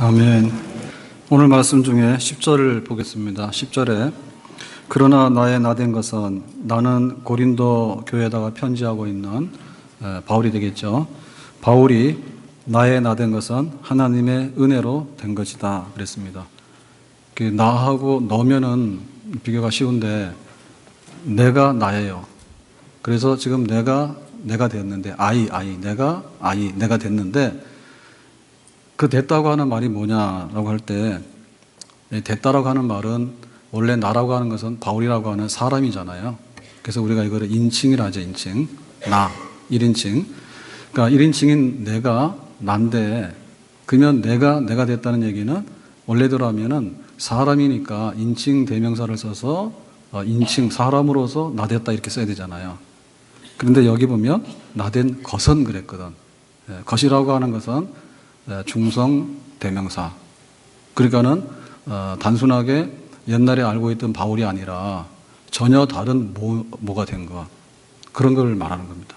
아멘. 오늘 말씀 중에 10절을 보겠습니다. 10절에 그러나 나의 나된 것은, 나는 고린도 교회에다가 편지하고 있는 바울이 되겠죠. 바울이 나의 나된 것은 하나님의 은혜로 된 것이다 그랬습니다. 나하고 너면은 비교가 쉬운데 내가 나예요. 그래서 지금 내가 됐는데 내가 됐는데 그 됐다고 하는 말이 뭐냐라고 할 때, 됐다라고 하는 말은 원래 나라고 하는 것은 바울이라고 하는 사람이잖아요. 그래서 우리가 이거를 인칭이라 하죠. 인칭. 나 1인칭. 그러니까 1인칭인 내가 난데, 그러면 내가 됐다는 얘기는 원래대로 하면은 사람이니까 인칭 대명사를 써서 인칭 사람으로서 나 됐다 이렇게 써야 되잖아요. 그런데 여기 보면 나 된 것은 그랬거든. 것이라고 하는 것은 중성 대명사. 그러니까는 단순하게 옛날에 알고 있던 바울이 아니라 전혀 다른 뭐가 된 것, 그런 걸 말하는 겁니다.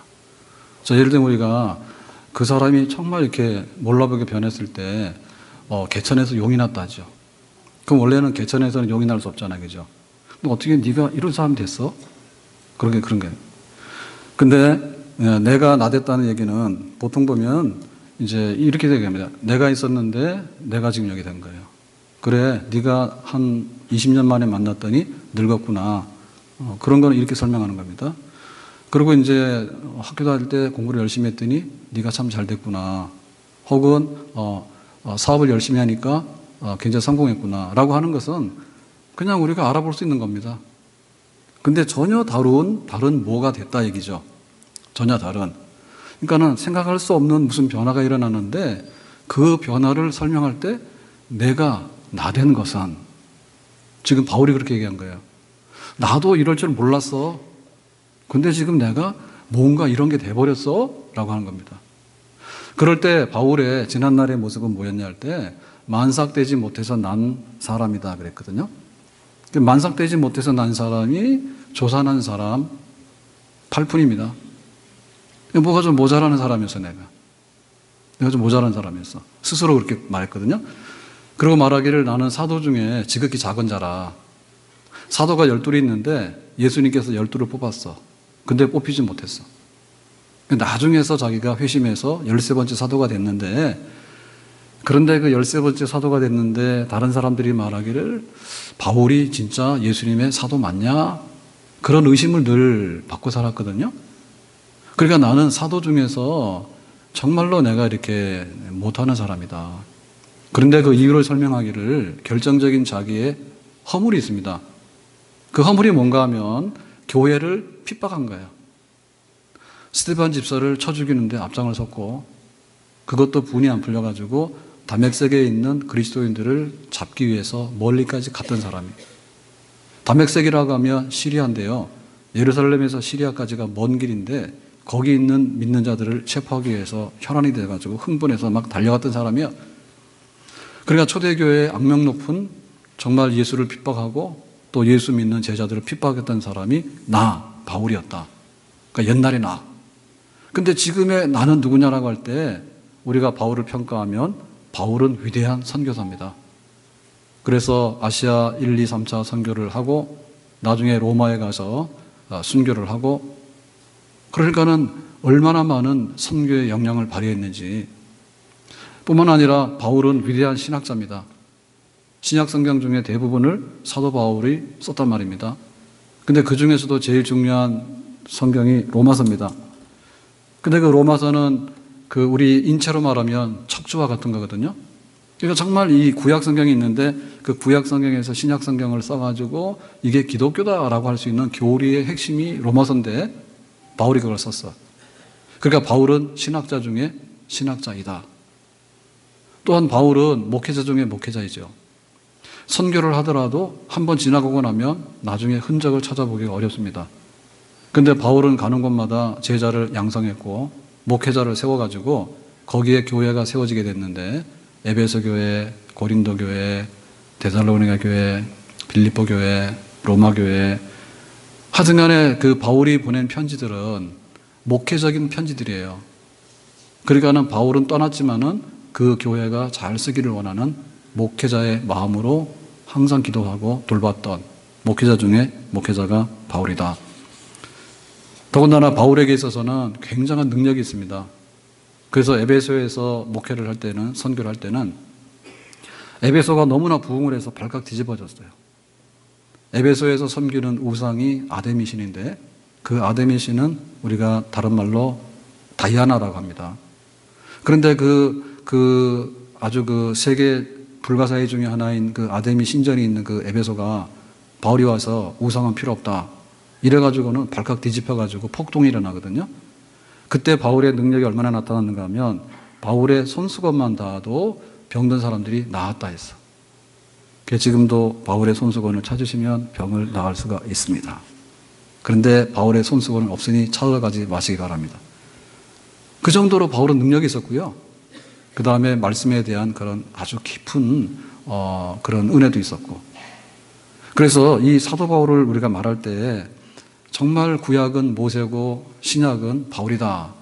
자, 예를 들면 우리가 그 사람이 정말 이렇게 몰라보게 변했을 때 개천에서 용이 났다 하죠. 그럼 원래는 개천에서는 용이 날 수 없잖아요, 그죠? 근데 어떻게 네가 이런 사람이 됐어? 그런 게. 근데 내가 나 됐다는 얘기는 보통 보면 이제 이렇게 얘기합니다. 내가 있었는데 내가 지금 여기 된 거예요. 그래, 네가 한 20년 만에 만났더니 늙었구나. 그런 거는 이렇게 설명하는 겁니다. 그리고 이제 학교 다닐 때 공부를 열심히 했더니 네가 참 잘 됐구나. 혹은 사업을 열심히 하니까 굉장히 성공했구나 라고 하는 것은 그냥 우리가 알아볼 수 있는 겁니다. 근데 전혀 다른 뭐가 됐다 얘기죠. 전혀 다른. 그러니까는 생각할 수 없는 무슨 변화가 일어나는데, 그 변화를 설명할 때 내가 나 된 것은, 지금 바울이 그렇게 얘기한 거예요. 나도 이럴 줄 몰랐어. 근데 지금 내가 뭔가 이런 게 돼버렸어? 라고 하는 겁니다. 그럴 때 바울의 지난날의 모습은 뭐였냐 할 때, 만삭되지 못해서 난 사람이다 그랬거든요. 만삭되지 못해서 난 사람이 조산한 사람 8푼입니다. 뭐가 좀 모자라는 사람이었어, 내가 좀 모자란 사람이었어. 스스로 그렇게 말했거든요. 그리고 말하기를 나는 사도 중에 지극히 작은 자라. 사도가 12이 있는데 예수님께서 12를 뽑았어. 근데 뽑히지 못했어. 나중에서 자기가 회심해서 13번째 사도가 됐는데, 그런데 그 13번째 사도가 됐는데 다른 사람들이 말하기를 바울이 진짜 예수님의 사도 맞냐? 그런 의심을 늘 받고 살았거든요. 그러니까 나는 사도 중에서 정말로 내가 이렇게 못하는 사람이다. 그런데 그 이유를 설명하기를 결정적인 자기의 허물이 있습니다. 그 허물이 뭔가 하면 교회를 핍박한 거예요. 스데반 집사를 쳐 죽이는데 앞장을 섰고, 그것도 분이 안 풀려가지고 다메섹에 있는 그리스도인들을 잡기 위해서 멀리까지 갔던 사람이. 다메섹이라고 하면 시리아인데요. 예루살렘에서 시리아까지가 먼 길인데 거기 있는 믿는 자들을 체포하기 위해서 혈안이 돼가지고 흥분해서 막 달려갔던 사람이야. 그러니까 초대교회의 악명 높은, 정말 예수를 핍박하고 또 예수 믿는 제자들을 핍박했던 사람이 바울이었다. 그러니까 옛날의 나. 근데 지금의 나는 누구냐라고 할 때 우리가 바울을 평가하면 바울은 위대한 선교사입니다. 그래서 아시아 1, 2, 3차 선교를 하고 나중에 로마에 가서 순교를 하고, 그러니까는 얼마나 많은 선교의 영향을 발휘했는지. 뿐만 아니라 바울은 위대한 신학자입니다. 신약 성경 중에 대부분을 사도 바울이 썼단 말입니다. 근데 그 중에서도 제일 중요한 성경이 로마서입니다. 근데 그 로마서는 우리 인체로 말하면 척추와 같은 거거든요. 그러니까 정말 이 구약 성경이 있는데 그 구약 성경에서 신약 성경을 써가지고 이게 기독교다라고 할 수 있는 교리의 핵심이 로마서인데 바울이 그걸 썼어. 그러니까 바울은 신학자 중에 신학자이다. 또한 바울은 목회자 중에 목회자이죠. 선교를 하더라도 한번 지나가고 나면 나중에 흔적을 찾아보기가 어렵습니다. 근데 바울은 가는 곳마다 제자를 양성했고 목회자를 세워가지고 거기에 교회가 세워지게 됐는데, 에베소 교회, 고린도 교회, 데살로니가 교회, 빌립보 교회, 로마 교회, 하여튼간에 그 바울이 보낸 편지들은 목회적인 편지들이에요. 그러니까는 바울은 떠났지만은 그 교회가 잘 쓰기를 원하는 목회자의 마음으로 항상 기도하고 돌봤던 목회자 중에 목회자가 바울이다. 더군다나 바울에게 있어서는 굉장한 능력이 있습니다. 그래서 에베소에서 목회를 할 때는, 선교를 할 때는 에베소가 너무나 부흥을 해서 발칵 뒤집어졌어요. 에베소에서 섬기는 우상이 아데미신인데 그 아데미신은 우리가 다른 말로 다이아나라고 합니다. 그런데 아주 그 세계 불가사의 중에 하나인 그 아데미 신전이 있는 그 에베소가 바울이 와서 우상은 필요 없다. 이래가지고는 발칵 뒤집혀가지고 폭동이 일어나거든요. 그때 바울의 능력이 얼마나 나타났는가 하면 바울의 손수건만 닿아도 병든 사람들이 나았다 했어. 지금도 바울의 손수건을 찾으시면 병을 나을 수가 있습니다. 그런데 바울의 손수건은 없으니 찾아가지 마시기 바랍니다. 그 정도로 바울은 능력이 있었고요. 그 다음에 말씀에 대한 그런 아주 깊은 그런 은혜도 있었고. 그래서 이 사도 바울을 우리가 말할 때 정말 구약은 모세고 신약은 바울이다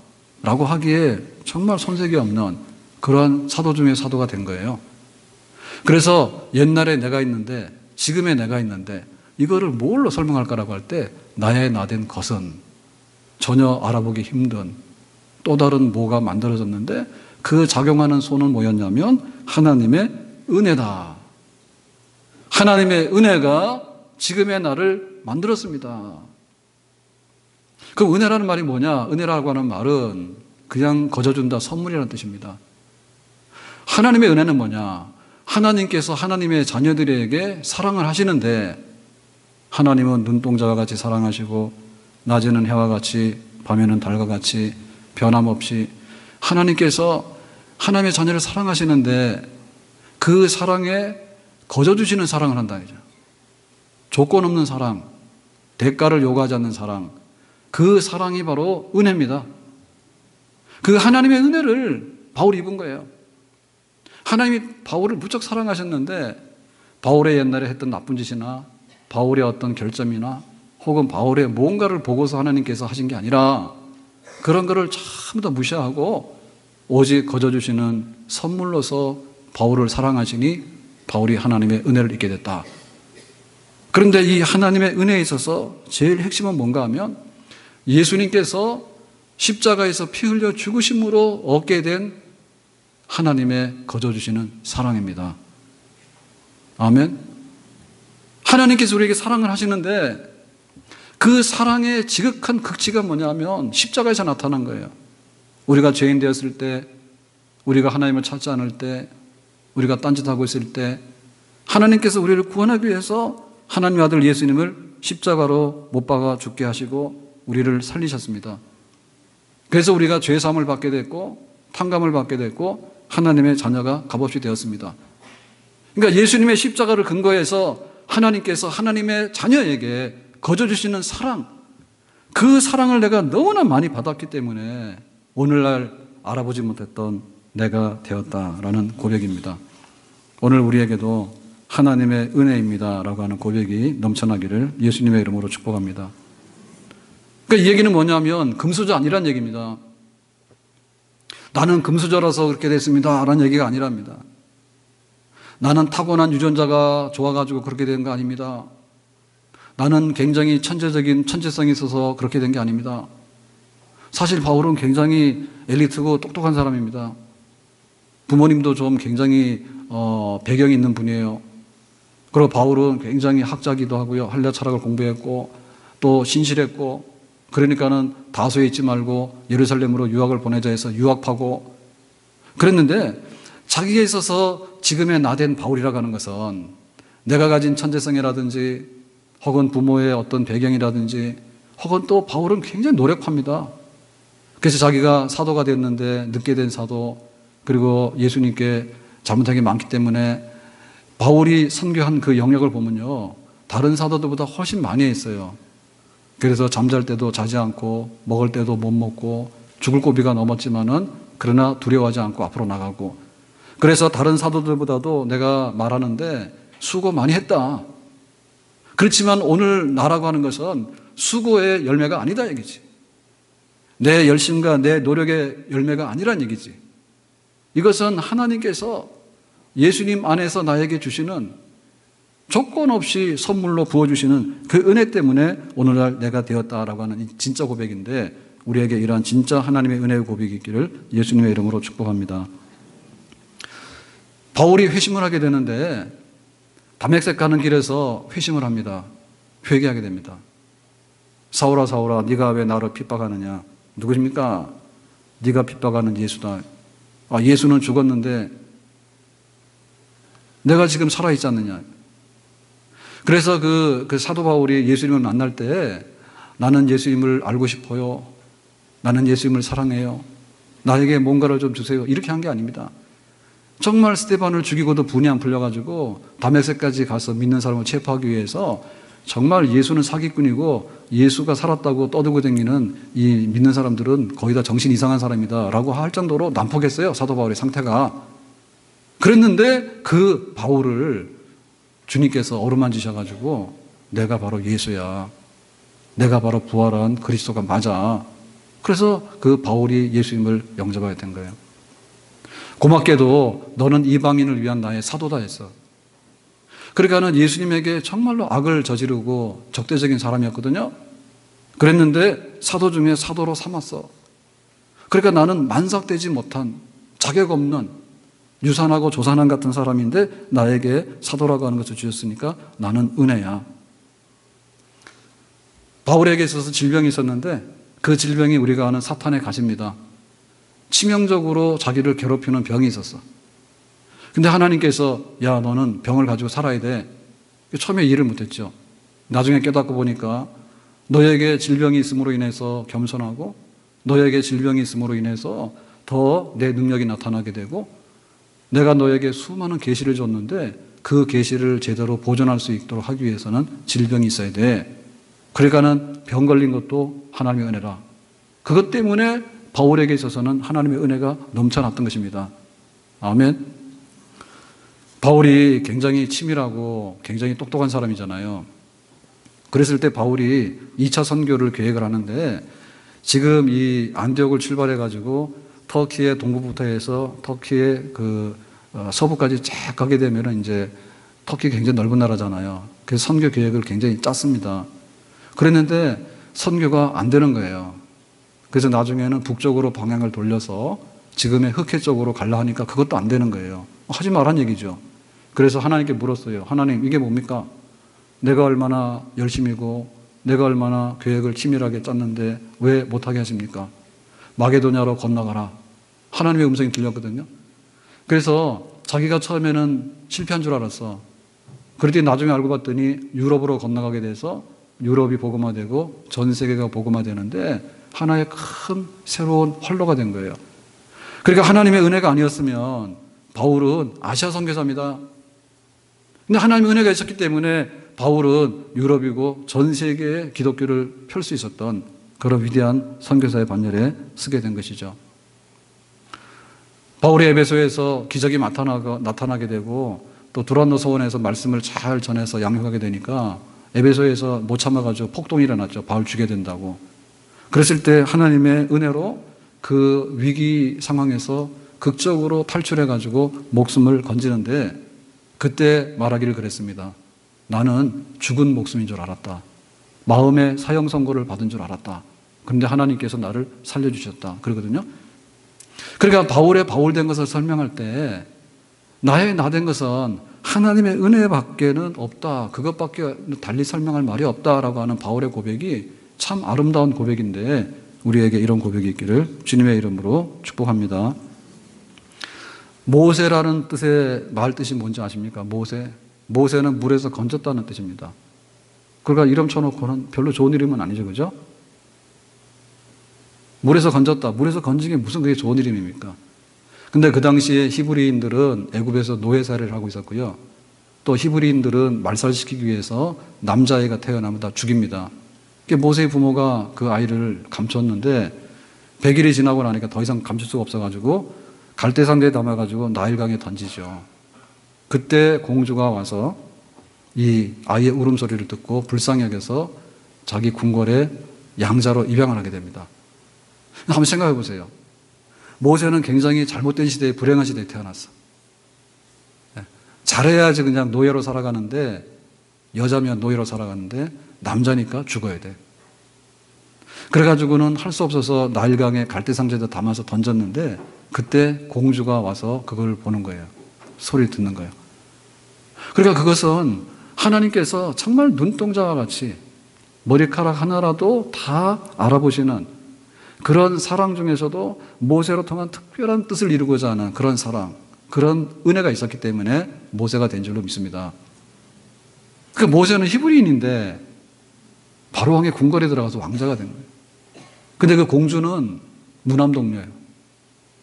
라고 하기에 정말 손색이 없는 그러한 사도 중에 사도가 된 거예요. 그래서 옛날에 내가 있는데 지금의 내가 있는데 이거를 뭘로 설명할까라고 할 때 나의 나된 것은 전혀 알아보기 힘든 또 다른 뭐가 만들어졌는데 그 작용하는 손은 뭐였냐면 하나님의 은혜다. 하나님의 은혜가 지금의 나를 만들었습니다. 그럼 은혜라는 말이 뭐냐? 은혜라고 하는 말은 그냥 거저준다, 선물이라는 뜻입니다. 하나님의 은혜는 뭐냐? 하나님께서 하나님의 자녀들에게 사랑을 하시는데 하나님은 눈동자와 같이 사랑하시고 낮에는 해와 같이 밤에는 달과 같이 변함없이 하나님께서 하나님의 자녀를 사랑하시는데 그 사랑에 거저주시는 사랑을 한다니죠. 조건 없는 사랑, 대가를 요구하지 않는 사랑, 그 사랑이 바로 은혜입니다. 그 하나님의 은혜를 바울이 입은 거예요. 하나님이 바울을 무척 사랑하셨는데 바울의 옛날에 했던 나쁜 짓이나 바울의 어떤 결점이나 혹은 바울의 뭔가를 보고서 하나님께서 하신 게 아니라 그런 거를 전부 다 무시하고 오직 거저주시는 선물로서 바울을 사랑하시니 바울이 하나님의 은혜를 입게 됐다. 그런데 이 하나님의 은혜에 있어서 제일 핵심은 뭔가 하면 예수님께서 십자가에서 피 흘려 죽으심으로 얻게 된 하나님의 거저주시는 사랑입니다. 아멘. 하나님께서 우리에게 사랑을 하시는데 그 사랑의 지극한 극치가 뭐냐면 십자가에서 나타난 거예요. 우리가 죄인 되었을 때, 우리가 하나님을 찾지 않을 때, 우리가 딴짓하고 있을 때 하나님께서 우리를 구원하기 위해서 하나님의 아들 예수님을 십자가로 못 박아 죽게 하시고 우리를 살리셨습니다. 그래서 우리가 죄사함을 받게 됐고 탕감을 받게 됐고 하나님의 자녀가 값없이 되었습니다. 그러니까 예수님의 십자가를 근거해서 하나님께서 하나님의 자녀에게 거저주시는 사랑, 그 사랑을 내가 너무나 많이 받았기 때문에 오늘날 알아보지 못했던 내가 되었다라는 고백입니다. 오늘 우리에게도 하나님의 은혜입니다 라고 하는 고백이 넘쳐나기를 예수님의 이름으로 축복합니다. 그러니까 이 얘기는 뭐냐면 금수저 아니란 얘기입니다. 나는 금수저라서 그렇게 됐습니다 라는 얘기가 아니랍니다. 나는 타고난 유전자가 좋아가지고 그렇게 된 거 아닙니다. 나는 굉장히 천재성이 있어서 그렇게 된 게 아닙니다. 사실 바울은 굉장히 엘리트고 똑똑한 사람입니다. 부모님도 좀 굉장히 배경이 있는 분이에요. 그리고 바울은 굉장히 학자기도 하고요. 한려 철학을 공부했고 또 신실했고 그러니까는 다소에 있지 말고 예루살렘으로 유학을 보내자 해서 유학하고 그랬는데 자기에 있어서 지금의 나된 바울이라고 하는 것은 내가 가진 천재성이라든지 혹은 부모의 어떤 배경이라든지 혹은 또 바울은 굉장히 노력합니다. 그래서 자기가 사도가 됐는데 늦게 된 사도 그리고 예수님께 잘못한 게 많기 때문에 바울이 선교한 그 영역을 보면요. 다른 사도들보다 훨씬 많이 했어요. 그래서 잠잘 때도 자지 않고 먹을 때도 못 먹고 죽을 고비가 넘었지만은 그러나 두려워하지 않고 앞으로 나가고 그래서 다른 사도들보다도 내가 말하는데 수고 많이 했다. 그렇지만 오늘 나라고 하는 것은 수고의 열매가 아니다 얘기지. 내 열심과 내 노력의 열매가 아니란 얘기지. 이것은 하나님께서 예수님 안에서 나에게 주시는 조건 없이 선물로 부어주시는 그 은혜 때문에 오늘날 내가 되었다라고 하는 이 진짜 고백인데, 우리에게 이러한 진짜 하나님의 은혜의 고백이 있기를 예수님의 이름으로 축복합니다. 바울이 회심을 하게 되는데 다메섹 가는 길에서 회심을 합니다. 회개하게 됩니다. 사울아 사울아 네가 왜 나를 핍박하느냐. 누구십니까? 네가 핍박하는 예수다. 예수는 죽었는데 내가 지금 살아있지 않느냐. 그래서 그 사도 바울이 예수님을 만날 때 나는 예수님을 알고 싶어요. 나는 예수님을 사랑해요. 나에게 뭔가를 좀 주세요. 이렇게 한 게 아닙니다. 정말 스데반을 죽이고도 분이 안 풀려가지고 다메섹까지 가서 믿는 사람을 체포하기 위해서 정말 예수는 사기꾼이고 예수가 살았다고 떠들고 다니는 이 믿는 사람들은 거의 다 정신 이상한 사람이다 라고 할 정도로 난폭했어요. 사도 바울의 상태가. 그랬는데 그 바울을 주님께서 어루만지셔가지고 내가 바로 예수야. 내가 바로 부활한 그리스도가 맞아. 그래서 그 바울이 예수님을 영접하게 된 거예요. 고맙게도 너는 이방인을 위한 나의 사도다 했어. 그러니까는 예수님에게 정말로 악을 저지르고 적대적인 사람이었거든요. 그랬는데 사도 중에 사도로 삼았어. 그러니까 나는 만삭되지 못한 자격 없는 유산하고 조산한 같은 사람인데 나에게 사도라고 하는 것을 주셨으니까 나는 은혜야. 바울에게 있어서 질병이 있었는데 그 질병이 우리가 아는 사탄의 가시입니다. 치명적으로 자기를 괴롭히는 병이 있었어. 근데 하나님께서 야 너는 병을 가지고 살아야 돼. 처음에 이해를 못했죠. 나중에 깨닫고 보니까 너에게 질병이 있음으로 인해서 겸손하고 너에게 질병이 있음으로 인해서 더 내 능력이 나타나게 되고 내가 너에게 수많은 계시를 줬는데 그 계시를 제대로 보존할 수 있도록 하기 위해서는 질병이 있어야 돼. 그러니까는 병 걸린 것도 하나님의 은혜라. 그것 때문에 바울에게 있어서는 하나님의 은혜가 넘쳐났던 것입니다. 아멘. 바울이 굉장히 치밀하고 굉장히 똑똑한 사람이잖아요. 그랬을 때 바울이 2차 선교를 계획을 하는데 지금 이 안디옥을 출발해가지고 터키의 동부부터 해서 터키의 서부까지 쫙 가게 되면 이제 터키가 굉장히 넓은 나라잖아요. 그래서 선교 계획을 굉장히 짰습니다. 그랬는데 선교가 안 되는 거예요. 그래서 나중에는 북쪽으로 방향을 돌려서 지금의 흑해 쪽으로 가려 하니까 그것도 안 되는 거예요. 하지 말란 얘기죠. 그래서 하나님께 물었어요. 하나님 이게 뭡니까? 내가 얼마나 열심이고 내가 얼마나 계획을 치밀하게 짰는데 왜 못하게 하십니까? 마게도냐로 건너가라. 하나님의 음성이 들렸거든요. 그래서 자기가 처음에는 실패한 줄 알았어. 그랬더니 나중에 알고 봤더니 유럽으로 건너가게 돼서 유럽이 복음화되고 전 세계가 복음화되는데 하나의 큰 새로운 활로가 된 거예요. 그러니까 하나님의 은혜가 아니었으면 바울은 아시아 선교사입니다. 근데 하나님의 은혜가 있었기 때문에 바울은 유럽이고 전 세계에 기독교를 펼 수 있었던 그런 위대한 선교사의 반열에 서게 된 것이죠. 바울이 에베소에서 기적이 나타나게 되고 또 두란노 소원에서 말씀을 잘 전해서 양육하게 되니까 에베소에서 못 참아가지고 폭동이 일어났죠. 바울 죽여야 된다고. 그랬을 때 하나님의 은혜로 그 위기 상황에서 극적으로 탈출해가지고 목숨을 건지는데 그때 말하기를 그랬습니다. 나는 죽은 목숨인 줄 알았다. 마음의 사형 선고를 받은 줄 알았다. 그런데 하나님께서 나를 살려주셨다. 그러거든요. 그러니까 바울의 바울된 것을 설명할 때 나의 나된 것은 하나님의 은혜밖에는 없다. 그것밖에 달리 설명할 말이 없다라고 하는 바울의 고백이 참 아름다운 고백인데 우리에게 이런 고백이 있기를 주님의 이름으로 축복합니다. 모세라는 뜻의 말 뜻이 뭔지 아십니까? 모세. 모세는 물에서 건졌다는 뜻입니다. 그러니까 이름 쳐놓고는 별로 좋은 이름은 아니죠. 그죠? 물에서 건졌다. 물에서 건진 게 무슨 그게 좋은 이름입니까? 근데 그 당시에 히브리인들은 애굽에서 노예살이를 하고 있었고요. 또 히브리인들은 말살시키기 위해서 남자아이가 태어나면 다 죽입니다. 모세의 부모가 그 아이를 감췄는데 100일이 지나고 나니까 더 이상 감출 수가 없어가지고 갈대상자에 담아가지고 나일강에 던지죠. 그때 공주가 와서 이 아이의 울음소리를 듣고 불쌍히 여겨서 자기 궁궐에 양자로 입양을 하게 됩니다. 한번 생각해 보세요. 모세는 굉장히 잘못된 시대에, 불행한 시대에 태어났어. 잘해야지 그냥 노예로 살아가는데, 여자면 노예로 살아가는데 남자니까 죽어야 돼. 그래가지고는 할 수 없어서 나일강에 갈대상자에다 담아서 던졌는데 그때 공주가 와서 그걸 보는 거예요. 소리를 듣는 거예요. 그러니까 그것은 하나님께서 정말 눈동자와 같이 머리카락 하나라도 다 알아보시는 그런 사랑 중에서도 모세로 통한 특별한 뜻을 이루고자 하는 그런 사랑, 그런 은혜가 있었기 때문에 모세가 된 줄로 믿습니다. 그 모세는 히브리인인데 바로왕의 궁궐에 들어가서 왕자가 된 거예요. 근데 그 공주는 무남동녀예요.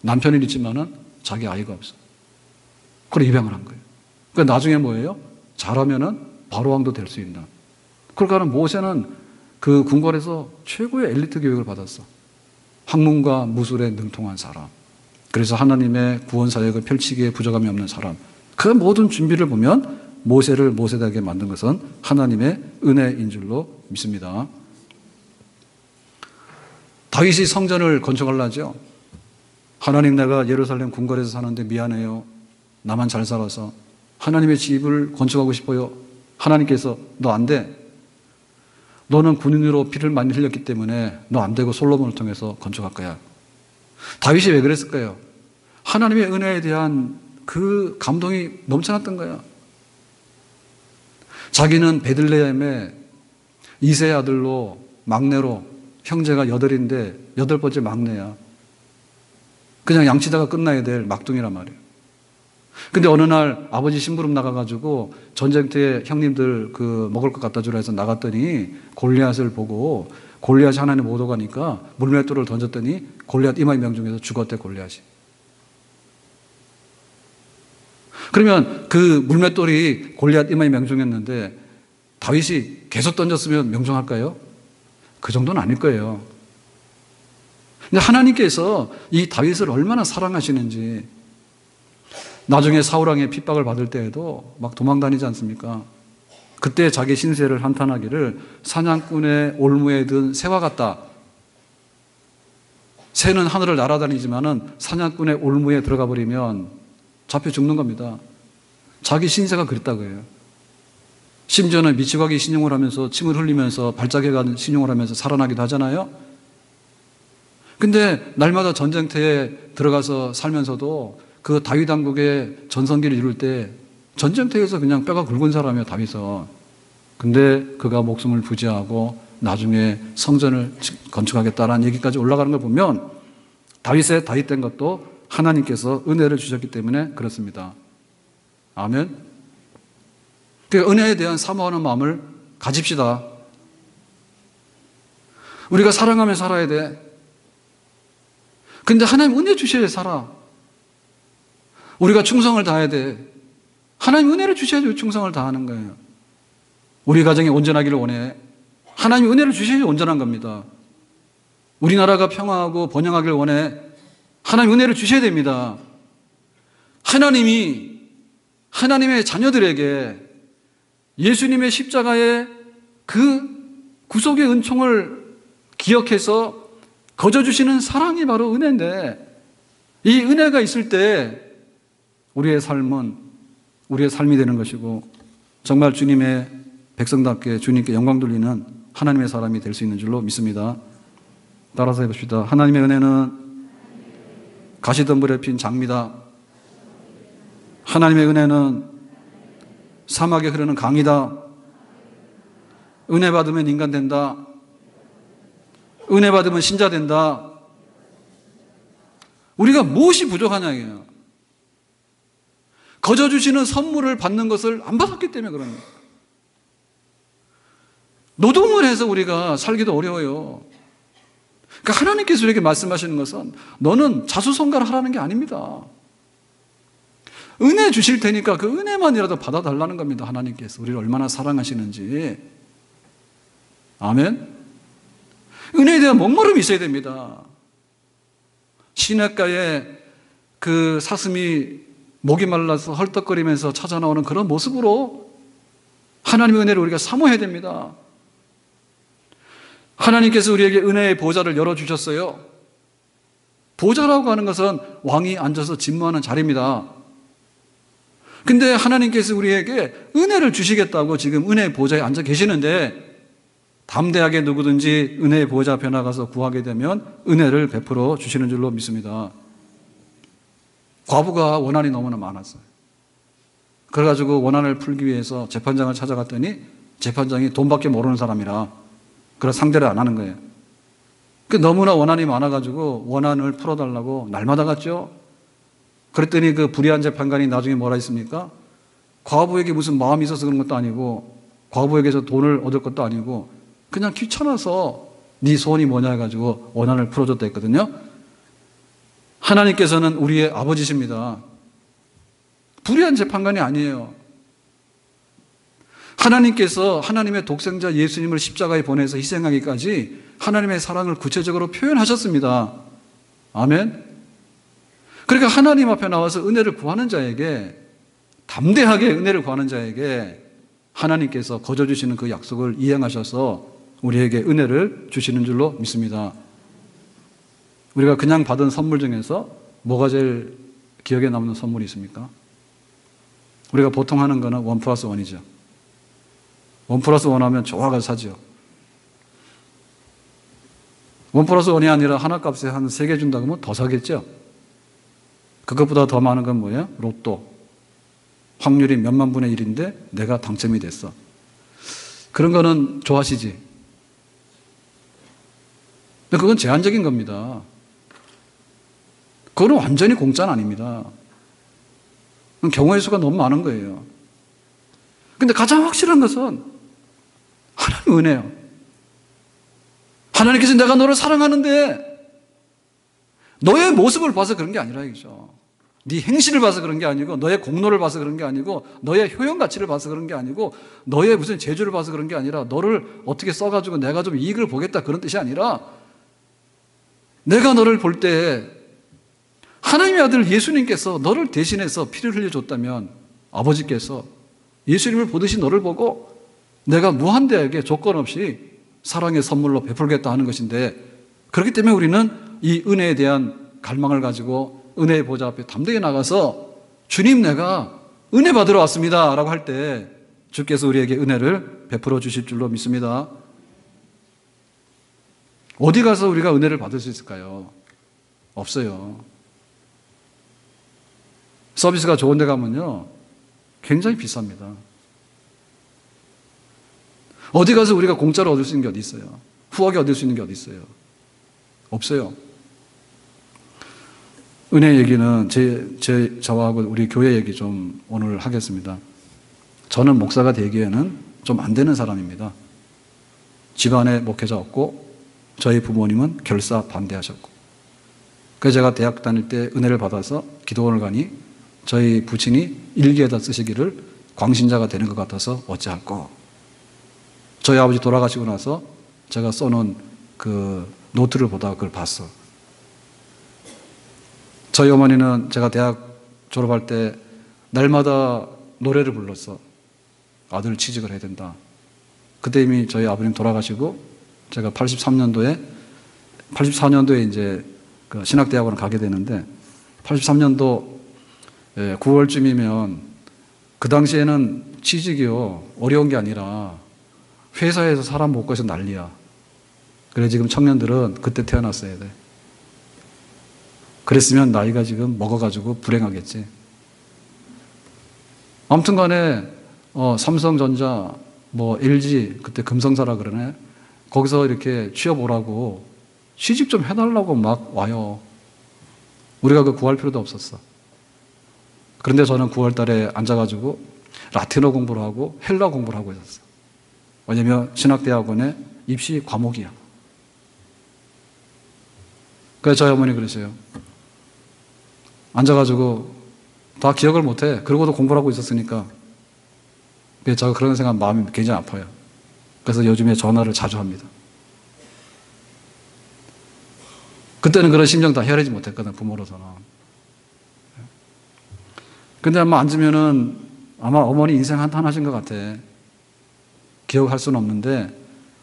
남편은 있지만은 자기 아이가 없어. 그래 입양을 한 거예요. 그러니까 나중에 뭐예요? 잘하면은 바로왕도 될 수 있는. 그러니까 모세는 그 궁궐에서 최고의 엘리트 교육을 받았어. 학문과 무술에 능통한 사람. 그래서 하나님의 구원 사역을 펼치기에 부족함이 없는 사람. 그 모든 준비를 보면 모세를 모세되게 만든 것은 하나님의 은혜인 줄로 믿습니다. 다윗이 성전을 건축하려죠. 하나님, 내가 예루살렘 궁궐에서 사는데 미안해요. 나만 잘 살아서 하나님의 집을 건축하고 싶어요. 하나님께서 너 안 돼. 너는 군인으로 피를 많이 흘렸기 때문에 너 안 되고 솔로몬을 통해서 건축할 거야. 다윗이 왜 그랬을까요? 하나님의 은혜에 대한 그 감동이 넘쳐났던 거야. 자기는 베들레헴의 이세의 아들로 막내로, 형제가 8인데 8번째 막내야. 그냥 양치다가 끝나야 될 막둥이란 말이에요. 근데 어느 날 아버지 심부름 나가가지고 전쟁터에 형님들 그 먹을 것 갖다 주라 해서 나갔더니 골리앗을 보고, 골리앗이 하나님 못 오가니까 물맷돌을 던졌더니 골리앗 이마에 명중해서 죽었대, 골리앗이. 그러면 그 물맷돌이 골리앗 이마에 명중했는데 다윗이 계속 던졌으면 명중할까요? 그 정도는 아닐 거예요. 근데 하나님께서 이 다윗을 얼마나 사랑하시는지, 나중에 사울왕의 핍박을 받을 때에도 막 도망다니지 않습니까? 그때 자기 신세를 한탄하기를 사냥꾼의 올무에 든 새와 같다. 새는 하늘을 날아다니지만은 사냥꾼의 올무에 들어가 버리면 잡혀 죽는 겁니다. 자기 신세가 그랬다고 해요. 심지어는 미치광이 신용을 하면서 침을 흘리면서 발작해가는 신용을 하면서 살아나기도 하잖아요. 근데 날마다 전쟁터에 들어가서 살면서도 그 다윗 왕국의 전성기를 이룰 때 전쟁터에서 그냥 뼈가 굵은 사람이에요, 다윗은. 근데 그가 목숨을 부지하고 나중에 성전을 건축하겠다라는 얘기까지 올라가는 걸 보면 다윗의 다윗된 것도 하나님께서 은혜를 주셨기 때문에 그렇습니다. 아멘. 그 은혜에 대한 사모하는 마음을 가집시다. 우리가 사랑하며 살아야 돼. 근데 하나님 은혜 주셔야 살아. 우리가 충성을 다해야 돼. 하나님 은혜를 주셔야지 충성을 다하는 거예요. 우리 가정이 온전하기를 원해. 하나님 은혜를 주셔야지 온전한 겁니다. 우리나라가 평화하고 번영하기를 원해. 하나님 은혜를 주셔야 됩니다. 하나님이 하나님의 자녀들에게 예수님의 십자가의 그 구속의 은총을 기억해서 거저주시는 사랑이 바로 은혜인데, 이 은혜가 있을 때 우리의 삶은 우리의 삶이 되는 것이고 정말 주님의 백성답게 주님께 영광 돌리는 하나님의 사람이 될 수 있는 줄로 믿습니다. 따라서 해봅시다. 하나님의 은혜는 가시덤불에 핀 장미다. 하나님의 은혜는 사막에 흐르는 강이다. 은혜 받으면 인간 된다. 은혜 받으면 신자 된다. 우리가 무엇이 부족하냐예요. 거저 주시는 선물을 받는 것을 안 받았기 때문에 그런 거예요. 노동을 해서 우리가 살기도 어려워요. 그러니까 하나님께서 우리에게 말씀하시는 것은 너는 자수성가를 게 아닙니다. 은혜 주실 테니까 그 은혜만이라도 받아달라는 겁니다. 하나님께서 우리를 얼마나 사랑하시는지. 아멘. 은혜에 대한 목마름이 있어야 됩니다. 시냇가에 그 사슴이 목이 말라서 헐떡거리면서 찾아 나오는 그런 모습으로 하나님의 은혜를 우리가 사모해야 됩니다. 하나님께서 우리에게 은혜의 보좌를 열어주셨어요. 보좌라고 하는 것은 왕이 앉아서 진무하는 자리입니다. 근데 하나님께서 우리에게 은혜를 주시겠다고 지금 은혜의 보좌에 앉아 계시는데, 담대하게 누구든지 은혜의 보좌 앞에 나가서 구하게 되면 은혜를 베풀어 주시는 줄로 믿습니다. 과부가 원한이 너무나 많았어요. 그래가지고 원한을 풀기 위해서 재판장을 찾아갔더니 재판장이 돈밖에 모르는 사람이라 그래서 상대를 안 하는 거예요. 너무나 원한이 많아가지고 원한을 풀어달라고 날마다 갔죠. 그랬더니 그 불의한 재판관이 나중에 뭐라 했습니까? 과부에게 무슨 마음이 있어서 그런 것도 아니고, 과부에게서 돈을 얻을 것도 아니고, 그냥 귀찮아서 네 소원이 뭐냐 해가지고 원한을 풀어줬다 했거든요. 하나님께서는 우리의 아버지십니다. 불의한 재판관이 아니에요. 하나님께서 하나님의 독생자 예수님을 십자가에 보내서 희생하기까지 하나님의 사랑을 구체적으로 표현하셨습니다. 아멘. 그러니까 하나님 앞에 나와서 은혜를 구하는 자에게, 담대하게 은혜를 구하는 자에게 하나님께서 거저주시는 그 약속을 이행하셔서 우리에게 은혜를 주시는 줄로 믿습니다. 우리가 그냥 받은 선물 중에서 뭐가 제일 기억에 남는 선물이 있습니까? 우리가 보통 하는 거는 1+1이죠. 1+1 하면 좋아가지고 사죠. 1+1이 아니라 하나 값에 한 3개 준다 그러면 더 사겠죠. 그것보다 더 많은 건 뭐예요? 로또. 확률이 몇만 분의 1인데 내가 당첨이 됐어. 그런 거는 좋아하시지. 근데 그건 제한적인 겁니다. 그거는 완전히 공짜는 아닙니다. 경우의 수가 너무 많은 거예요. 근데 가장 확실한 것은 하나님 은혜예요. 하나님께서 내가 너를 사랑하는데 너의 모습을 봐서 그런 게 아니라 이거죠. 네 행실을 봐서 그런 게 아니고, 너의 공로를 봐서 그런 게 아니고, 너의 효용 가치를 봐서 그런 게 아니고, 너의 무슨 재주를 봐서 그런 게 아니라, 너를 어떻게 써가지고 내가 좀 이익을 보겠다 그런 뜻이 아니라, 내가 너를 볼 때 하나님의 아들 예수님께서 너를 대신해서 피를 흘려줬다면 아버지께서 예수님을 보듯이 너를 보고 내가 무한대하게 조건 없이 사랑의 선물로 베풀겠다 하는 것인데, 그렇기 때문에 우리는 이 은혜에 대한 갈망을 가지고 은혜의 보좌 앞에 담대히 나가서 주님 내가 은혜 받으러 왔습니다 라고 할 때 주께서 우리에게 은혜를 베풀어 주실 줄로 믿습니다. 어디 가서 우리가 은혜를 받을 수 있을까요? 없어요. 서비스가 좋은 데 가면요 굉장히 비쌉니다. 어디 가서 우리가 공짜로 얻을 수 있는 게 어디 있어요? 후하게 얻을 수 있는 게 어디 있어요? 없어요. 은혜 얘기는 저하고 우리 교회 얘기 좀 오늘 하겠습니다. 저는 목사가 되기에는 좀 안 되는 사람입니다. 집안에 목회자 없고 저희 부모님은 결사 반대하셨고, 그래서 제가 대학 다닐 때 은혜를 받아서 기도원을 가니 저희 부친이 일기에다 쓰시기를 광신자가 되는 것 같아서 어찌할꼬. 저희 아버지 돌아가시고 나서 제가 써놓은 그 노트를 보다가 그걸 봤어. 저희 어머니는 제가 대학 졸업할 때 날마다 노래를 불렀어. 아들 취직을 해야 된다. 그때 이미 저희 아버님 돌아가시고 제가 84년도에 이제 그 신학대학원을 가게 되는데, 83년도 9월쯤이면 그 당시에는 취직이요 어려운 게 아니라 회사에서 사람 못 구해서 난리야. 그래 지금 청년들은 그때 태어났어야 돼. 그랬으면 나이가 지금 먹어가지고 불행하겠지. 아무튼 간에 삼성전자 LG 그때 금성사라 그러네. 거기서 이렇게 취업 오라고 취직 좀 해달라고 막 와요. 우리가 그 구할 필요도 없었어. 그런데 저는 9월 달에 앉아가지고 라틴어 공부를 하고 헬라 공부를 하고 있었어. 왜냐면 신학대학원의 입시 과목이야. 그래서 저희 어머니 그러세요. 앉아가지고 다 기억을 못해. 그러고도 공부를 하고 있었으니까. 그래서 제가 그런 생각 마음이 굉장히 아파요. 그래서 요즘에 전화를 자주 합니다. 그때는 그런 심정 다 헤아리지 못했거든, 부모로서는. 근데 아마 앉으면은 아마 어머니 인생 한탄하신 것 같아. 기억할 수는 없는데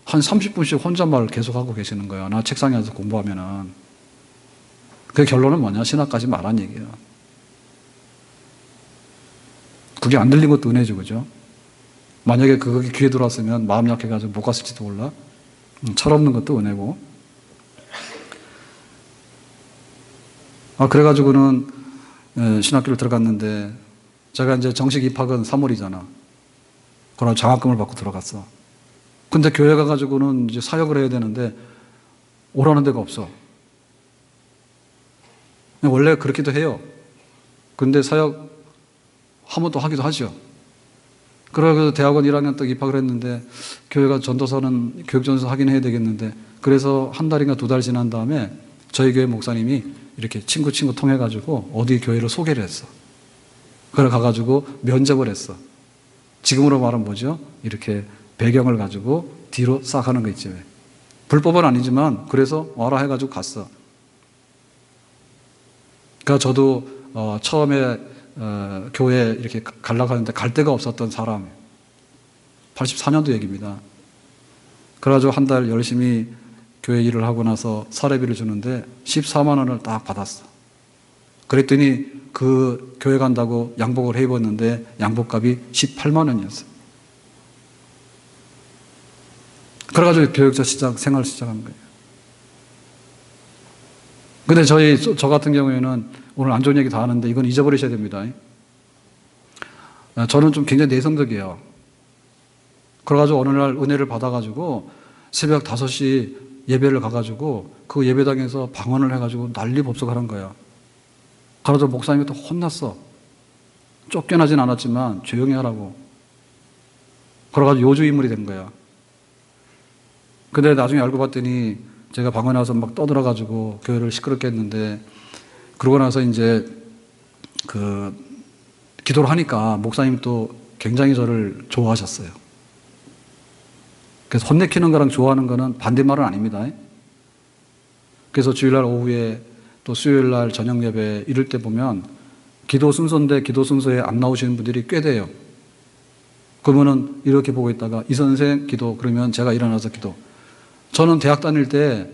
한 30분씩 혼잣말을 계속하고 계시는 거예요. 나 책상에 앉아서 공부하면은. 그 결론은 뭐냐? 신학까지 말한 얘기예요. 그게 안 들린 것도 은혜죠, 그죠? 만약에 그게 귀에 들어왔으면 마음 약해가지고 못 갔을지도 몰라. 철없는 것도 은혜고. 그래가지고는 신학교를 들어갔는데 제가 이제 정식 입학은 3월이잖아. 그러나 장학금을 받고 들어갔어. 근데 교회 가가지고는 이제 사역을 해야 되는데 오라는 데가 없어. 원래 그렇기도 해요. 근데 사역 하면 또 하기도 하죠. 그래서 대학원 1학년 딱 입학을 했는데 교회가 전도서는 교육전도서 하긴 해야 되겠는데 그래서 한 달인가 두 달 지난 다음에 저희 교회 목사님이 이렇게 친구 통해가지고 어디 교회를 소개를 했어. 그래 가가지고 면접을 했어. 지금으로 말하면 뭐죠? 이렇게 배경을 가지고 뒤로 싹 하는 거 있지 왜. 불법은 아니지만 그래서 와라 해가지고 갔어. 그러니까 저도 처음에 교회 이렇게 가려고 하는데 갈 데가 없었던 사람. 84년도 얘기입니다. 그래가지고 한 달 열심히 교회 일을 하고 나서 사례비를 주는데 14만 원을 딱 받았어. 그랬더니 그 교회 간다고 양복을 해 입었는데 양복값이 18만 원이었어. 그래가지고 교육자 생활을 시작한 거예요. 근데 저 같은 경우에는 오늘 안 좋은 얘기 다 하는데 이건 잊어버리셔야 됩니다. 저는 좀 굉장히 내성적이에요. 그래가지고 어느 날 은혜를 받아가지고 새벽 5시 예배를 가가지고 그 예배당에서 방언을 해가지고 난리 법석하는 거야. 그래서 목사님이 또 혼났어. 쫓겨나진 않았지만 조용히 하라고. 그래가지고 요주 인물이 된 거야. 근데 나중에 알고 봤더니 제가 방언에 와서 막 떠들어가지고 교회를 시끄럽게 했는데 그러고 나서 이제 기도를 하니까 목사님이 또 굉장히 저를 좋아하셨어요. 그래서 혼내키는 거랑 좋아하는 거는 반대말은 아닙니다. 그래서 주일날 오후에 또 수요일날 저녁 예배 이럴 때 보면 기도 순서인데 기도 순서에 안 나오시는 분들이 꽤 돼요. 그러면은 이렇게 보고 있다가 이 선생 기도 그러면 제가 일어나서 기도. 저는 대학 다닐 때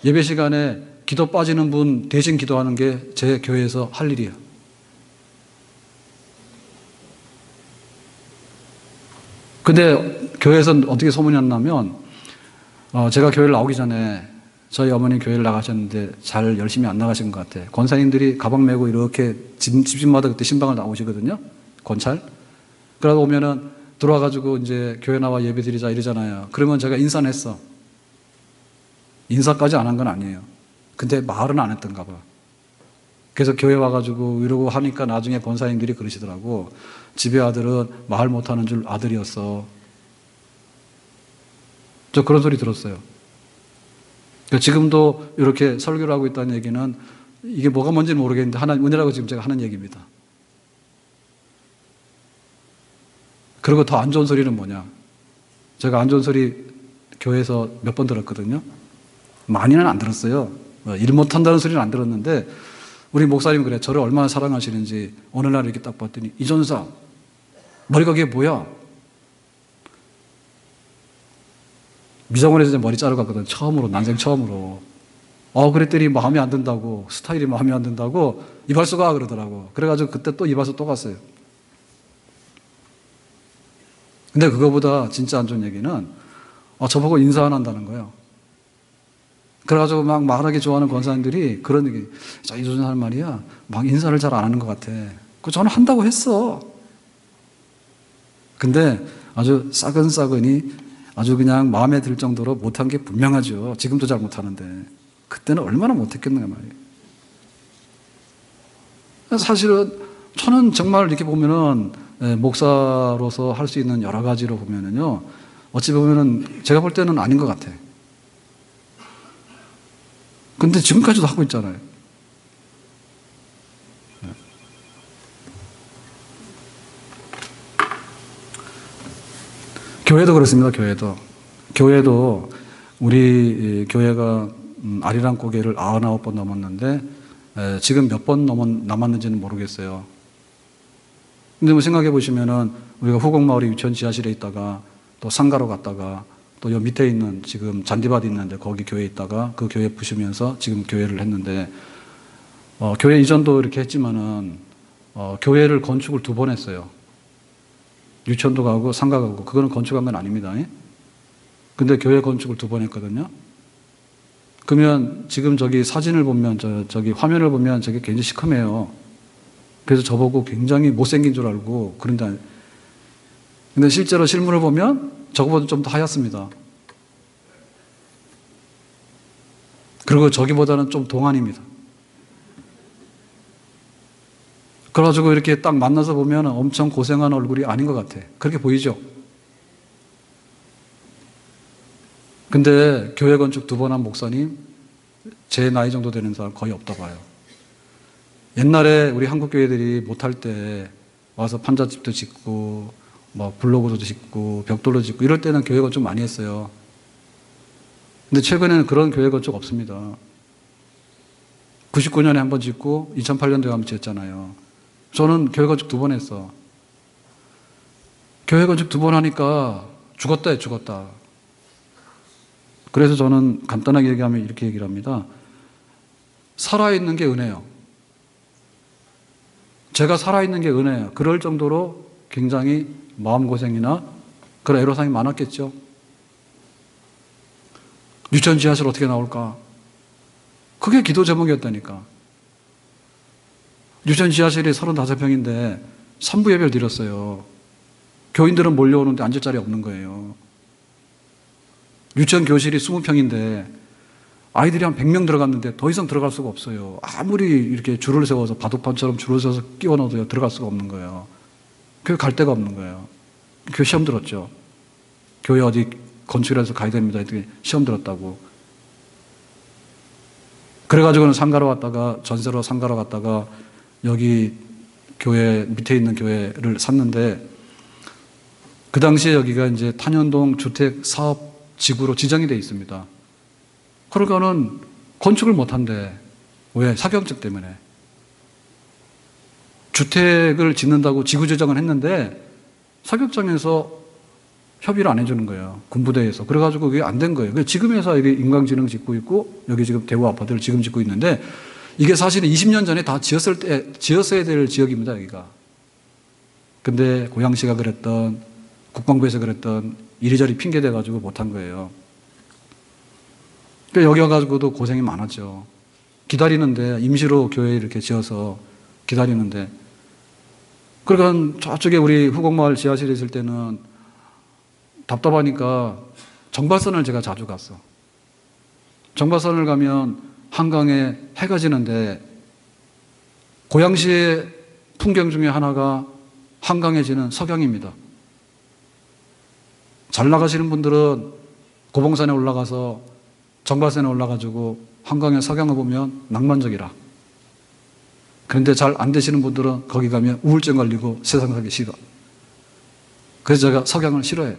예배 시간에 기도 빠지는 분 대신 기도하는 게 제 교회에서 할 일이에요. 근데 교회에서 어떻게 소문이 났냐면 제가 교회를 나오기 전에 저희 어머니 교회를 나가셨는데 잘 열심히 안 나가신 것 같아. 권사님들이 가방 메고 이렇게 집집마다 그때 신방을 나오시거든요. 권찰. 그러다 오면은 들어와가지고 이제 교회 나와 예배 드리자 이러잖아요. 그러면 제가 인사는 했어. 인사까지 안 한 건 아니에요. 근데 말은 안 했던가 봐. 그래서 교회 와가지고 이러고 하니까 나중에 권사님들이 그러시더라고. 집에 아들은 말 못하는 줄 아들이었어. 저 그런 소리 들었어요. 지금도 이렇게 설교를 하고 있다는 얘기는 이게 뭐가 뭔지는 모르겠는데 하나님 은혜라고 지금 제가 하는 얘기입니다. 그리고 더 안 좋은 소리는 뭐냐? 제가 안 좋은 소리 교회에서 몇 번 들었거든요. 많이는 안 들었어요. 일 못한다는 소리는 안 들었는데 우리 목사님 그래. 저를 얼마나 사랑하시는지 어느 날 이렇게 딱 봤더니 이 전사 머리가 그게 뭐야? 미장원에서 머리 자르고 갔거든. 처음으로 난생 처음으로. 그랬더니 마음에 안 든다고 스타일이 마음에 안 든다고 이발소 가 그러더라고. 그래가지고 그때 또 이발소 또 갔어요. 근데 그거보다 진짜 안 좋은 얘기는 저보고 인사 안 한다는 거예요. 그래가지고 막 말하기 좋아하는 권사님들이 그런 얘기, 이 조선 사람 말이야, 막 인사를 잘 안 하는 것 같아. 저는 한다고 했어. 근데 아주 싸근싸근히 아주 그냥 마음에 들 정도로 못한 게 분명하죠. 지금도 잘 못하는데. 그때는 얼마나 못했겠는가 말이에요. 사실은 저는 정말 이렇게 보면은 목사로서 할 수 있는 여러 가지로 보면은요, 어찌 보면은 제가 볼 때는 아닌 것 같아. 근데 지금까지도 하고 있잖아요. 교회도 그렇습니다. 교회도 우리 교회가 아리랑 고개를 99번 넘었는데 지금 몇 번 남았는지는 모르겠어요. 근데 뭐 생각해 보시면은 우리가 후곡마을이 유치원 지하실에 있다가 또 상가로 갔다가 또 요 밑에 있는 지금 잔디밭 있는데 거기 교회에 있다가 그 교회 부시면서 지금 교회를 했는데 교회 이전도 이렇게 했지만은 교회를 건축을 2번 했어요. 유치원도 가고 상가 가고. 그거는 건축한 건 아닙니다. 근데 교회 건축을 2번 했거든요. 그러면 지금 저기 사진을 보면 저기 화면을 보면 저게 굉장히 시커매요. 그래서 저보고 굉장히 못생긴 줄 알고 그런데 근데 실제로 실물을 보면 저거보다 좀 더 하얗습니다. 그리고 저기보다는 좀 동안입니다. 그래가지고 이렇게 딱 만나서 보면 엄청 고생한 얼굴이 아닌 것 같아. 그렇게 보이죠? 근데 교회 건축 2번 한 목사님, 제 나이 정도 되는 사람 거의 없다 봐요. 옛날에 우리 한국 교회들이 못할 때 와서 판잣집도 짓고, 블로그도 짓고, 벽돌도 짓고, 이럴 때는 교회 건축 많이 했어요. 근데 최근에는 그런 교회 건축 없습니다. 99년에 한 번 짓고, 2008년도에 한 번 짓잖아요. 저는 교회 건축 2번 했어. 교회 건축 2번 하니까 죽었다. 그래서 저는 간단하게 얘기하면 이렇게 얘기를 합니다. 살아있는 게 은혜예요. 제가 살아있는 게 은혜예요. 그럴 정도로 굉장히 마음고생이나 그런 애로사항이 많았겠죠. 유치원 지하실 어떻게 나올까? 그게 기도 제목이었다니까. 유치원 지하실이 35평인데 3부 예배를 드렸어요. 교인들은 몰려오는데 앉을 자리 없는 거예요. 유치원 교실이 20평인데 아이들이 한 100명 들어갔는데 더 이상 들어갈 수가 없어요. 아무리 이렇게 줄을 세워서 바둑판처럼 줄을 세워서 끼워 넣어도 들어갈 수가 없는 거예요. 교회 갈 데가 없는 거예요. 교회 시험 들었죠. 교회 어디 건축이라서 가야 됩니다. 시험 들었다고. 그래가지고는 상가로 갔다가 전세로 상가로 갔다가 여기 교회 밑에 있는 교회를 샀는데 그 당시에 여기가 이제 탄현동 주택 사업 지구로 지정이 되어 있습니다. 그러니까는 건축을 못 한대. 왜? 사경증 때문에. 주택을 짓는다고 지구 지정을 했는데 사격장에서 협의를 안 해주는 거예요. 군부대에서. 그래가지고 그게 안 된 거예요. 지금 회사 이게 인공지능 짓고 있고 여기 지금 대우 아파트를 지금 짓고 있는데 이게 사실은 20년 전에 다 지었어야 될 지역입니다. 여기가. 근데 고양시가 그랬던 국방부에서 그랬던 이리저리 핑계대가지고 못한 거예요. 그러니까 여기 와가지고도 고생이 많았죠. 기다리는데 임시로 교회 이렇게 지어서 기다리는데 그러니까 저쪽에 우리 후곡마을 지하실에 있을 때는 답답하니까 정발선을 제가 자주 갔어. 정발선을 가면 한강에 해가 지는데 고양시의 풍경 중에 하나가 한강에 지는 석양입니다. 잘 나가시는 분들은 고봉산에 올라가서 정발산에 올라가지고 한강의 석양을 보면 낭만적이라. 그런데 잘 안 되시는 분들은 거기 가면 우울증 걸리고 세상 살기 싫어. 그래서 제가 석양을 싫어해요.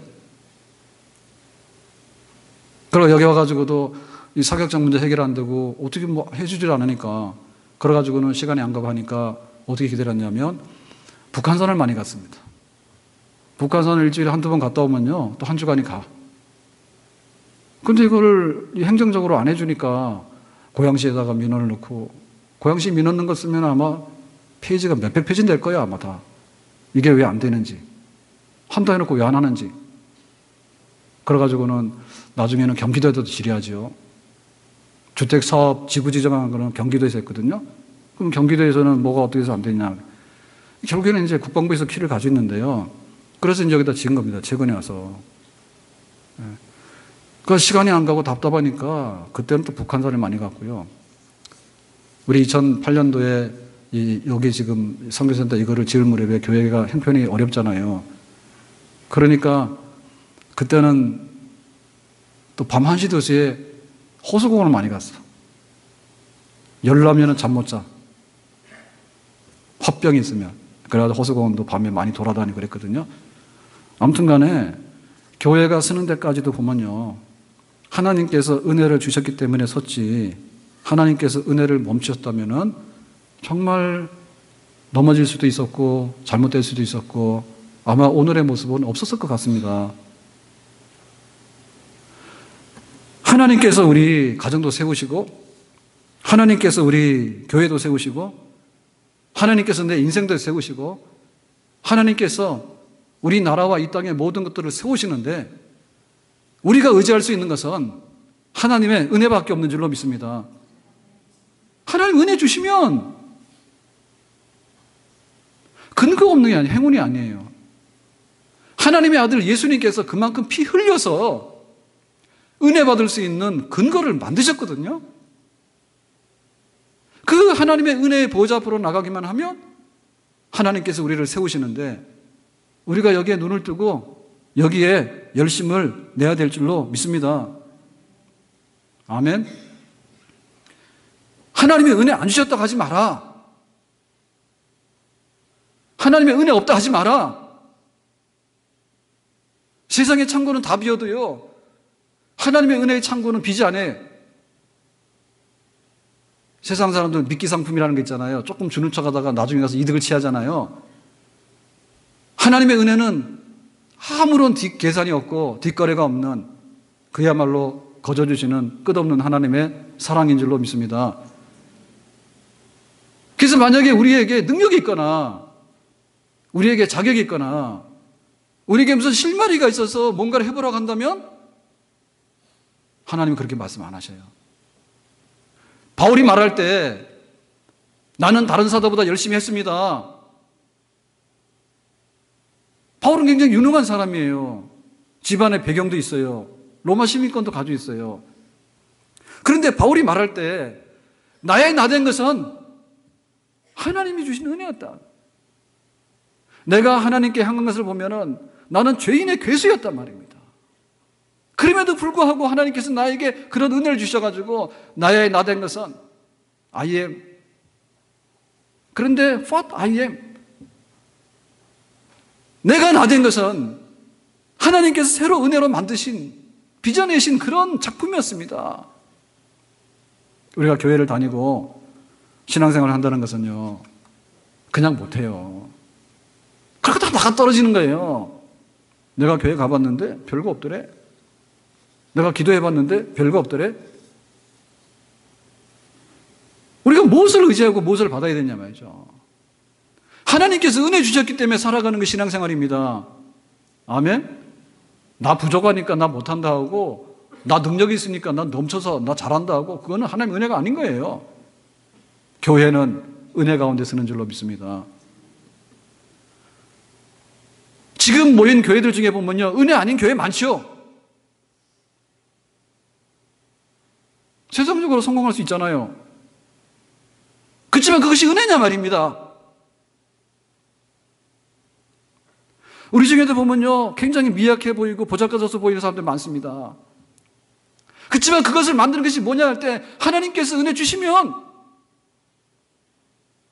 그리고 여기 와가지고도 이 사격장 문제 해결 안 되고 어떻게 뭐 해주질 않으니까 그래가지고는 시간이 안 가고 하니까 어떻게 기다렸냐면 북한산을 많이 갔습니다. 북한산을 일주일에 한두 번 갔다 오면요 또 한 주간이 가. 근데 이거를 행정적으로 안 해주니까 고양시에다가 민원을 넣고 고양시 민원 넣은 거 쓰면 아마 페이지가 몇백 페이지 될 거야 아마 다. 이게 왜 안 되는지 한다 해놓고 왜 안 하는지. 그래가지고는 나중에는 경기도에도 질의하죠. 주택사업 지구 지정한 거는 경기도에서 했거든요. 그럼 경기도에서는 뭐가 어떻게 해서 안 되냐. 결국에는 이제 국방부에서 키를 가지고 있는데요. 그래서 이제 여기다 지은 겁니다. 최근에 와서. 그 시간이 안 가고 답답하니까 그때는 또 북한산을 많이 갔고요. 우리 2008년도에 여기 지금 선교센터 이거를 지을 무렵에 교회가 형편이 어렵잖아요. 그러니까 그때는 또 밤 1시, 2시에 호수공원을 많이 갔어. 열나면은 잠 못 자. 화병이 있으면. 그래서 호수공원도 밤에 많이 돌아다니고 그랬거든요. 아무튼 간에 교회가 쓰는 데까지도 보면요. 하나님께서 은혜를 주셨기 때문에 섰지 하나님께서 은혜를 멈추셨다면은 정말 넘어질 수도 있었고 잘못될 수도 있었고 아마 오늘의 모습은 없었을 것 같습니다. 하나님께서 우리 가정도 세우시고 하나님께서 우리 교회도 세우시고 하나님께서 내 인생도 세우시고 하나님께서 우리나라와 이 땅의 모든 것들을 세우시는데 우리가 의지할 수 있는 것은 하나님의 은혜밖에 없는 줄로 믿습니다. 하나님 은혜 주시면 근거 없는 게 아니에요. 행운이 아니에요. 하나님의 아들 예수님께서 그만큼 피 흘려서 은혜 받을 수 있는 근거를 만드셨거든요. 그 하나님의 은혜의 보좌 앞으로 나가기만 하면 하나님께서 우리를 세우시는데 우리가 여기에 눈을 뜨고 여기에 열심을 내야 될 줄로 믿습니다. 아멘. 하나님의 은혜 안 주셨다고 하지 마라. 하나님의 은혜 없다 하지 마라. 세상의 창고는 다 비어도요, 하나님의 은혜의 창고는 비지 않아요. 세상 사람들은 미끼 상품이라는 게 있잖아요. 조금 주는 척 하다가 나중에 가서 이득을 취하잖아요. 하나님의 은혜는 아무런 뒷계산이 없고 뒷거래가 없는 그야말로 거저주시는 끝없는 하나님의 사랑인 줄로 믿습니다. 그래서 만약에 우리에게 능력이 있거나 우리에게 자격이 있거나 우리에게 무슨 실마리가 있어서 뭔가를 해보라고 한다면 하나님은 그렇게 말씀 안 하셔요. 바울이 말할 때 나는 다른 사도보다 열심히 했습니다. 바울은 굉장히 유능한 사람이에요. 집안의 배경도 있어요. 로마 시민권도 가지고 있어요. 그런데 바울이 말할 때 나의 나된 것은 하나님이 주신 은혜였다. 내가 하나님께 향한 것을 보면은 나는 죄인의 괴수였단 말입니다. 그럼에도 불구하고 하나님께서 나에게 그런 은혜를 주셔가지고 나의 나된 것은 I am. 그런데 what I am? 내가 나된 것은 하나님께서 새로 은혜로 만드신 빚어내신 그런 작품이었습니다. 우리가 교회를 다니고 신앙생활을 한다는 것은요, 그냥 못해요. 그렇게 다 나가 떨어지는 거예요. 내가 교회 가봤는데 별거 없더래. 내가 기도해봤는데 별거 없더래. 우리가 무엇을 의지하고 무엇을 받아야 되냐 말이죠. 하나님께서 은혜 주셨기 때문에 살아가는 게 신앙생활입니다. 아멘? 나 부족하니까 나 못한다 하고 나 능력이 있으니까 나 넘쳐서 나 잘한다 하고 그거는 하나님의 은혜가 아닌 거예요. 교회는 은혜 가운데 서는 줄로 믿습니다. 지금 모인 교회들 중에 보면요, 은혜 아닌 교회 많죠. 세상적으로 성공할 수 있잖아요. 그렇지만 그것이 은혜냐 말입니다. 우리 중에도 보면요, 굉장히 미약해 보이고 보잘것없어 보이는 사람들 많습니다. 그렇지만 그것을 만드는 것이 뭐냐 할 때 하나님께서 은혜 주시면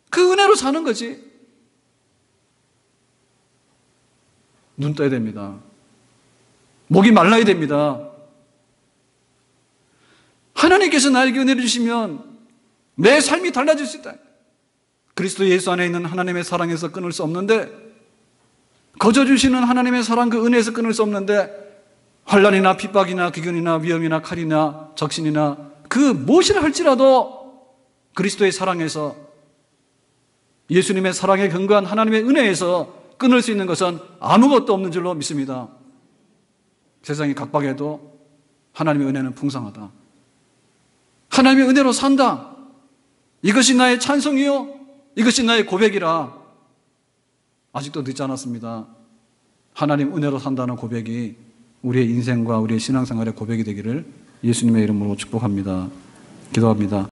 그 은혜로 사는 거지. 눈 떠야 됩니다. 목이 말라야 됩니다. 하나님께서 나에게 은혜를 주시면 내 삶이 달라질 수 있다. 그리스도 예수 안에 있는 하나님의 사랑에서 끊을 수 없는데, 거저 주시는 하나님의 사랑 그 은혜에서 끊을 수 없는데, 환난이나 핍박이나 기근이나 위험이나 칼이나 적신이나 그 무엇이라 할지라도 그리스도의 사랑에서, 예수님의 사랑에 근거한 하나님의 은혜에서 끊을 수 있는 것은 아무것도 없는 줄로 믿습니다. 세상이 각박해도 하나님의 은혜는 풍성하다. 하나님의 은혜로 산다. 이것이 나의 찬송이요, 이것이 나의 고백이라. 아직도 늦지 않았습니다. 하나님 은혜로 산다는 고백이 우리의 인생과 우리의 신앙생활의 고백이 되기를 예수님의 이름으로 축복합니다. 기도합니다.